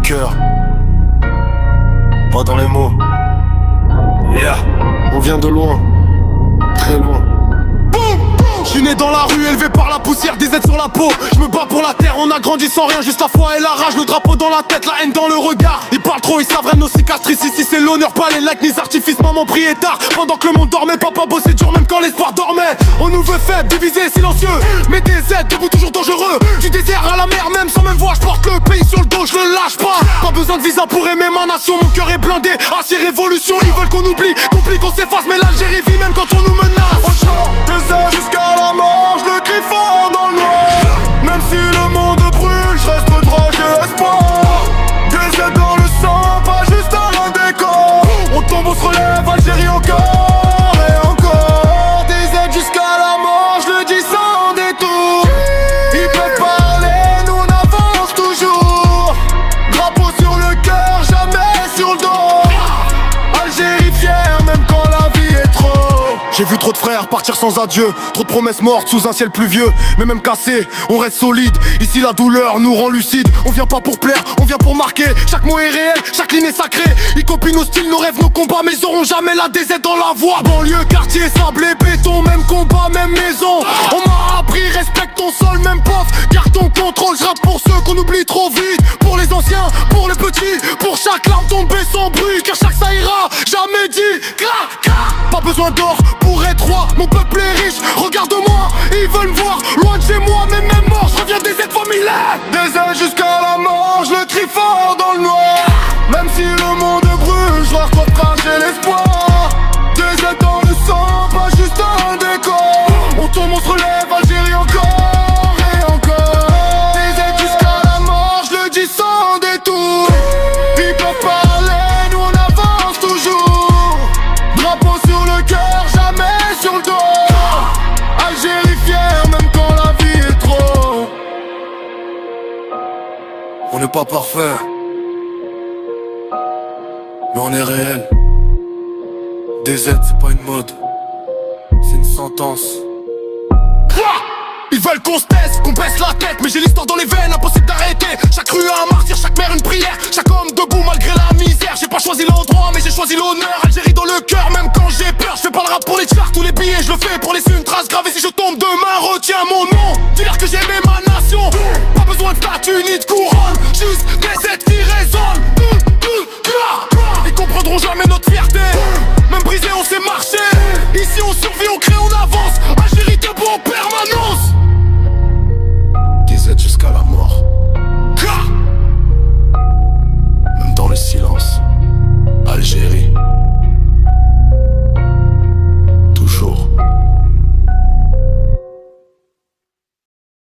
cœur, pas dans les mots. Yeah. On vient de loin, très loin. Je suis né dans la rue, élevé par la poussière, des aides sur la peau. Je me bats pour la terre, on a grandi sans rien, juste la foi et la rage. Le drapeau dans la tête, la haine dans le regard. Ils parlent trop, ils savent rien nos cicatrices. Ici c'est l'honneur, pas les likes, ni les artifices. Maman priait tard, pendant que le monde dormait. Papa bossait dur, même quand l'espoir dormait. On nous veut faibles, divisés, silencieux. Mais des aides, debout toujours dangereux. Du désert à la mer, même sans même voir. Je porte le pays sur le dos, je le lâche pas. Pas besoin de visa pour aimer ma nation. Mon cœur est blindé, à ces révolutions. Ils veulent qu'on oublie, qu'on s'efface. Mais l'Algérie vit même quand on nous menace. On chante des aides jusqu'à la mort, je le crie fort dans le noir. Même si le monde brûle, je reste droit, j'ai l'espoir. Des aides dans le sang, pas juste un décor. On tombe, on se relève, Algérie encore et encore. Des aides jusqu'à la mort, je le dis sans détour. Ils peuvent parler, nous on avance toujours. Drapeau sur le cœur, jamais sur le dos. Algérie fière, même quand la vie est trop. J'ai vu trop de frères partir sans adieu, trop de promesses mortes sous un ciel pluvieux. Mais même cassé, on reste solide. Ici la douleur nous rend lucides. On vient pas pour plaire, on vient pour marquer. Chaque mot est réel, chaque ligne est sacrée. Ils copient nos styles, nos rêves, nos combats. Mais ils auront jamais la DZ dans la voie. Banlieue, quartier, sable et béton. Même combat, même maison. On m'a appris, respecte ton sol, même pof. Garde ton contrôle, je rappe pour ceux qu'on oublie trop vite. Pour les anciens, pour les petits. Pour chaque larme tombée sans bruit. Car chaque ça ira, jamais dit. Clac, clac. Pas besoin d'or pour être roi, mon peuple est riche, regarde-moi, ils veulent me voir, loin de chez moi, mais même mort, je reviens des aides familiales. Des aides jusqu'à la mort, je le crie fort dans le noir. Même si le monde brûle, je leur crois, j'ai l'espoir. Des aides dans le sang, pas juste un décor. On tombe, on se relève, Algérie encore et encore. Des aides jusqu'à la mort, je le dis sans détour. Ils peuvent parler, nous on avance toujours. Drapeau sur le cœur, jamais sur le dos. Algérie fière, même quand la vie est trop. On n'est pas parfait, mais on est réel. Des aides, c'est pas une mode, c'est une sentence. Ils veulent qu'on se taise, qu'on baisse la tête. Mais j'ai l'histoire dans les veines, impossible d'arrêter. Chaque rue a un martyr, chaque mère une prière. Chaque homme debout malgré la misère. J'ai pas choisi l'endroit mais j'ai choisi l'honneur. Algérie dans le cœur, même quand j'ai peur. Je fais pas le rap pour les charts, tous les billets je le fais pour laisser une trace grave. Et si je tombe demain, retiens mon nom. Dis-leur que j'aimais ma nation. Pas besoin de statue ni de couronne, juste des aides.